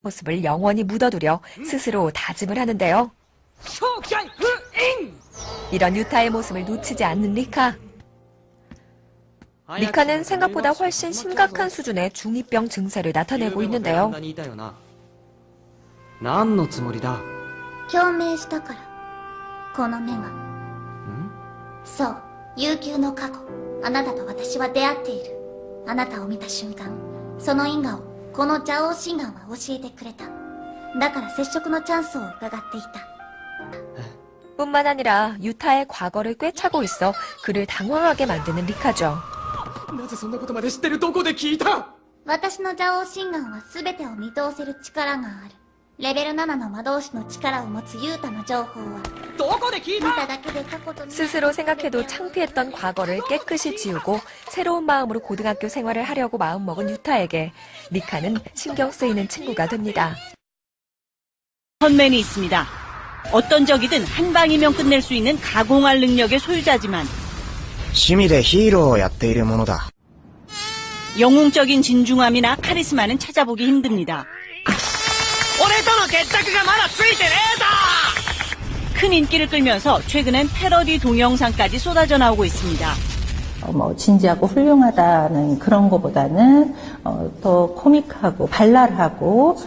모습을 영원히 묻어두려 스스로 다짐을 하는데요. 이런 유타의 모습을 놓치지 않는 리카. 리카는 생각보다 훨씬 심각한 수준의 중2병 증세를 나타내고 있는데요. 何のつもりだ?共鳴したからこの目がそう悠久の過去あなたと私は出会っているあなたを見た瞬間その因果をこの邪王神願は教えてくれただから接触のチャンスを伺っていた 뿐만 아니라 유타의 과거를 꿰차고 있어 그를 당황하게 만드는 리카죠. なぜそんなことまで知ってる?どこで聞いた?私の邪王神願は全てを見通せる力があるレベル7の魔導士の力を持つユータの情報はどこで聞いた?見ただけで過去と 스스로 생각해도 창피했던 과거를 깨끗이 지우고 새로운 마음으로 고등학교 생활을 하려고 마음먹은 유타에게 리카는 신경 쓰이는 친구가 됩니다. 헌맨이 있습니다. 어떤 적이든 한 방이면 끝낼 수 있는 가공할 능력의 소유자지만 趣味でヒーローをやっているものだ。 영웅적인 진중함이나 카리스마는 찾아보기 힘듭니다. 俺との決着がまだついてねえぞ! 큰 인기를 끌면서 최근엔 패러디 동영상까지 쏟아져 나오고 있습니다. 진지하고 훌륭하다는 그런 것보다는 더 코믹하고 발랄하고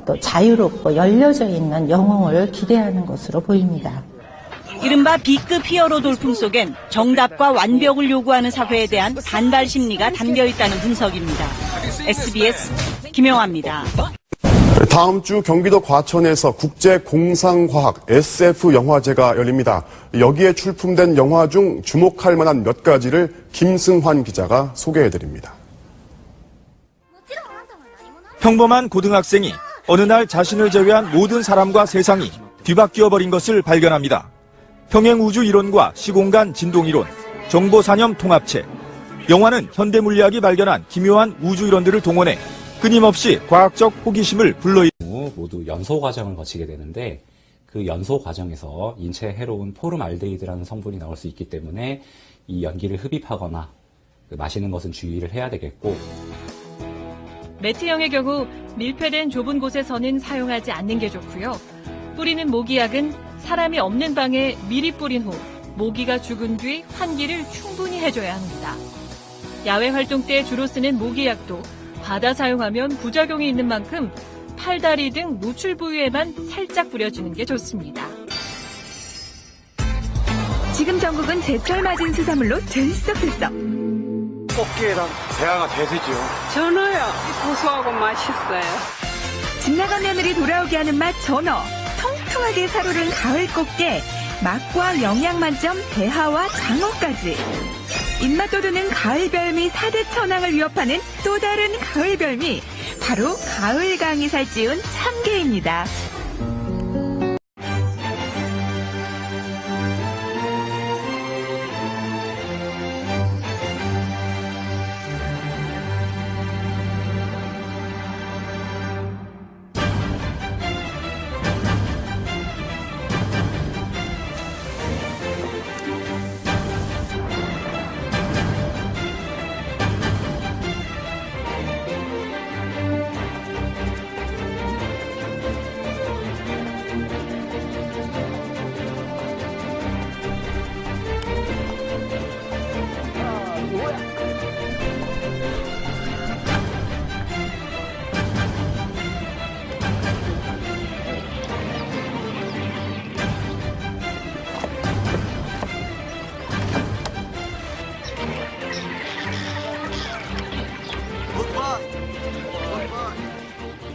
또 자유롭고 열려져 있는 영웅을 기대하는 것으로 보입니다. 이른바 B급 히어로 돌풍 속엔 정답과 완벽을 요구하는 사회에 대한 반발 심리가 담겨 있다는 분석입니다. SBS 김영화입니다. 다음 주 경기도 과천에서 국제공상과학 SF 영화제가 열립니다. 여기에 출품된 영화 중 주목할 만한 몇 가지를 김승환 기자가 소개해드립니다. 평범한 고등학생이 어느 날 자신을 제외한 모든 사람과 세상이 뒤바뀌어버린 것을 발견합니다. 평행우주 이론과 시공간 진동이론, 정보산염 통합체. 영화는 현대물리학이 발견한 기묘한 우주 이론들을 동원해 끊임없이 과학적 호기심을 불러일으키고 모두 연소 과정을 거치게 되는데 그 연소 과정에서 인체에 해로운 포름알데히드라는 성분이 나올 수 있기 때문에 이 연기를 흡입하거나 마시는 것은 주의를 해야 되겠고 매트형의 경우 밀폐된 좁은 곳에서는 사용하지 않는 게 좋고요. 뿌리는 모기약은 사람이 없는 방에 미리 뿌린 후 모기가 죽은 뒤 환기를 충분히 해줘야 합니다. 야외 활동 때 주로 쓰는 모기약도 받아 사용하면 부작용이 있는 만큼 팔, 다리 등 노출 부위에만 살짝 뿌려주는 게 좋습니다. 지금 전국은 제철 맞은 수산물로 들썩들썩. 꽃게랑 대하가 대세죠. 전어요. 고소하고 맛있어요. 집 나간 며느리 돌아오게 하는 맛 전어. 통통하게 살오른 가을 꽃게. 맛과 영양 만점 대하와 장어까지. 입맛 돋우는 가을 별미 4대 천왕을 위협하는 또 다른 가을 별미. 바로 가을강이 살찌운 참게입니다.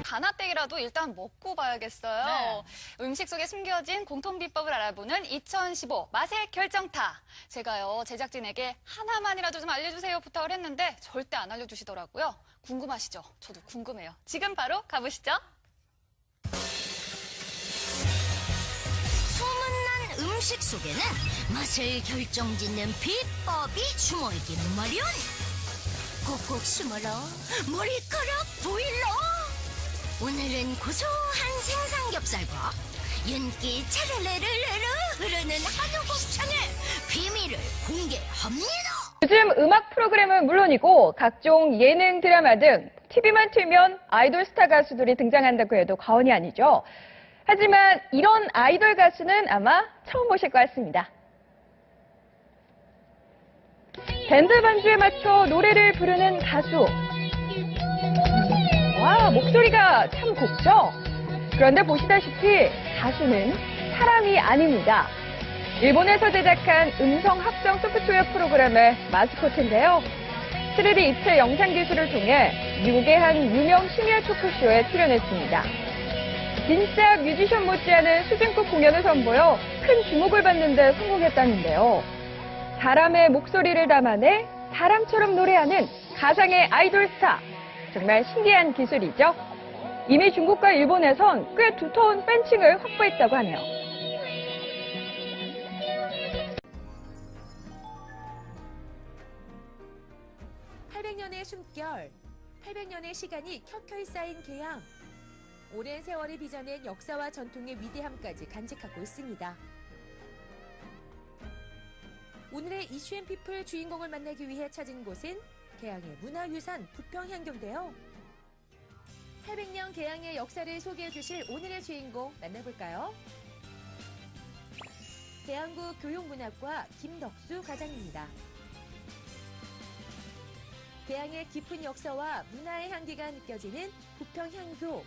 가나떼기라도 일단 먹고 봐야겠어요. 네. 음식 속에 숨겨진 공통 비법을 알아보는 2015 맛의 결정타. 제가요 제작진에게 하나만이라도 좀 알려주세요 부탁을 했는데 절대 안 알려주시더라고요. 궁금하시죠? 저도 궁금해요. 지금 바로 가보시죠. 소문난 음식 속에는 맛을 결정짓는 비법이 숨어있기는 마련. 꼭꼭 숨어라 머리카락 보일러. 오늘은 고소한 생삼겹살과 윤기 차르르르르 흐르는 한우 곱창의 비밀을 공개합니다. 요즘 음악 프로그램은 물론이고 각종 예능 드라마 등 TV만 틀면 아이돌 스타 가수들이 등장한다고 해도 과언이 아니죠. 하지만 이런 아이돌 가수는 아마 처음 보실 것 같습니다. 밴드 반주에 맞춰 노래를 부르는 가수. 와, 목소리가 참 곱죠? 그런데 보시다시피 가수는 사람이 아닙니다. 일본에서 제작한 음성 합성 소프트웨어 프로그램의 마스코트인데요. 3D 입체 영상 기술을 통해 미국의 한 유명 심야 토크쇼에 출연했습니다. 진짜 뮤지션 못지않은 수준급 공연을 선보여 큰 주목을 받는 데 성공했다는데요. 사람의 목소리를 담아내 사람처럼 노래하는 가상의 아이돌 스타. 정말 신기한 기술이죠. 이미 중국과 일본에선 꽤 두터운 팬층을 확보했다고 하네요. (800년의) 숨결, 800년의 시간이 켜켜이 쌓인 개항. 오랜 세월이 빚어낸 역사와 전통의 위대함까지 간직하고 있습니다. 오늘의 이슈앤피플 주인공을 만나기 위해 찾은 곳은 개항의 문화유산 부평향교인데요. 800년 개항의 역사를 소개해 주실 오늘의 주인공 만나볼까요? 대한구 교육문학과 김덕수 과장입니다. 개항의 깊은 역사와 문화의 향기가 느껴지는 부평향교.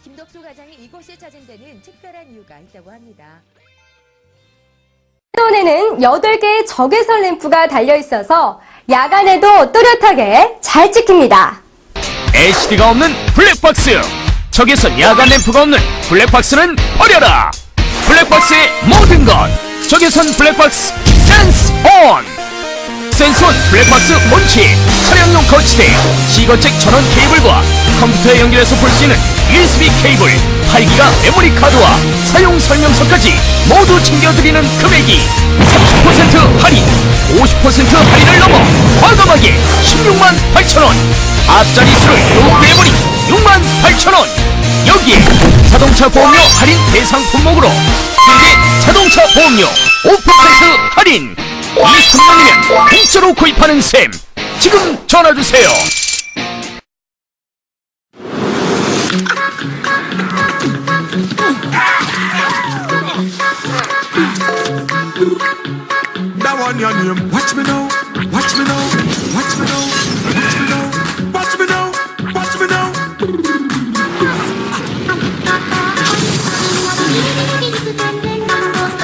김덕수 과장이 이곳을 찾은 데는 특별한 이유가 있다고 합니다. 한원에는 8개의 적외선 램프가 달려있어서 야간에도 또렷하게 잘 찍힙니다. HD가 없는 블랙박스. 적외선 야간 램프가 없는 블랙박스는 버려라. 블랙박스의 모든 것. 적외선 블랙박스 센스 온. 센스온 블랙박스 온치. 차량용 거치대. 시거잭 전원 케이블과 컴퓨터에 연결해서 볼 수 있는 USB 케이블, 8기가 메모리 카드와 사용 설명서까지 모두 챙겨드리는 금액이 30% 할인, 50% 할인을 넘어 과감하게 16만 8천원. 앞자리 수를 요구해버린 6만 8천원. 여기에 자동차 보험료 할인 대상 품목으로 세계 자동차 보험료 5% 할인. 2-3년이면 공짜로 구입하는 셈. 지금 전화주세요. Now on your name, watch me now, watch me now, watch me now, watch me now, watch me now, watch me now.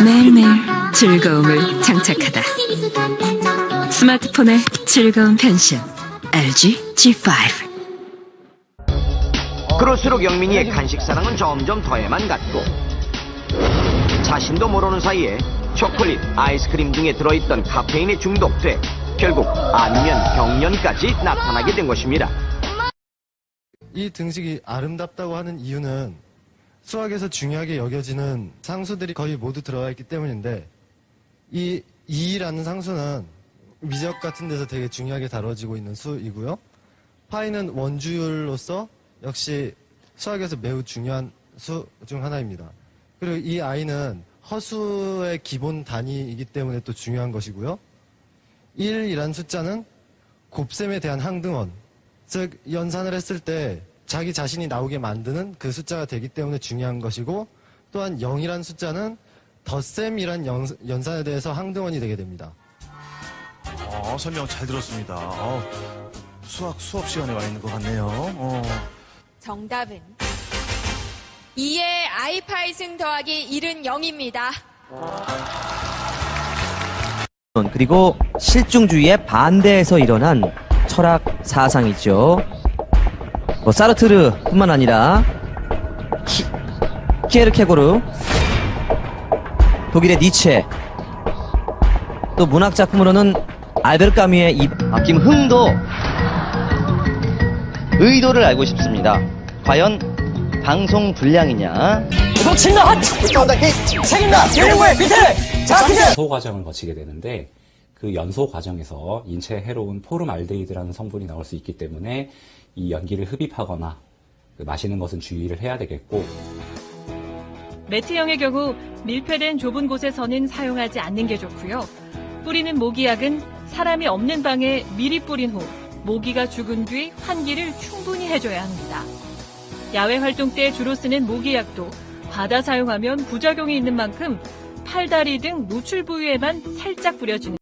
매일매일 즐거움을 장착하다. 스마트폰의 즐거운 변신. LG G5. 그럴수록 영민이의 간식 사랑은 점점 더해만 갔고 자신도 모르는 사이에 초콜릿, 아이스크림 등에 들어있던 카페인에 중독돼 결국 안면, 경련까지 나타나게 된 것입니다. 이 등식이 아름답다고 하는 이유는 수학에서 중요하게 여겨지는 상수들이 거의 모두 들어가 있기 때문인데 이 2라는 상수는 미적 같은 데서 되게 중요하게 다뤄지고 있는 수이고요. 파이는 원주율로서 역시 수학에서 매우 중요한 수 중 하나입니다. 그리고 이 i는 허수의 기본 단위이기 때문에 또 중요한 것이고요. 1이란 숫자는 곱셈에 대한 항등원, 즉 연산을 했을 때 자기 자신이 나오게 만드는 그 숫자가 되기 때문에 중요한 것이고, 또한 0이란 숫자는 덧셈이란 연산에 대해서 항등원이 되게 됩니다. 설명 잘 들었습니다. 수업 시간에 와 있는 것 같네요. 정답은 2의 i파이승 더하기 1은 0입니다. 그리고 실중주의에 반대해서 일어난 철학 사상이죠. 사르트르뿐만 아니라 키에르케고르, 독일의 니체, 또 문학 작품으로는 알베르 까뮈의 김흥도 의도를 알고 싶습니다. 과연 방송 분량이냐? 연소 과정을 거치게 되는데 그 연소 과정에서 인체에 해로운 포름알데히드라는 성분이 나올 수 있기 때문에 이 연기를 흡입하거나 마시는 것은 주의를 해야 되겠고, 매트형의 경우 밀폐된 좁은 곳에서는 사용하지 않는 게 좋고요. 뿌리는 모기약은 사람이 없는 방에 미리 뿌린 후 모기가 죽은 뒤 환기를 충분히 해줘야 합니다. 야외 활동 때 주로 쓰는 모기약도 과다 사용하면 부작용이 있는 만큼 팔다리 등 노출 부위에만 살짝 뿌려주는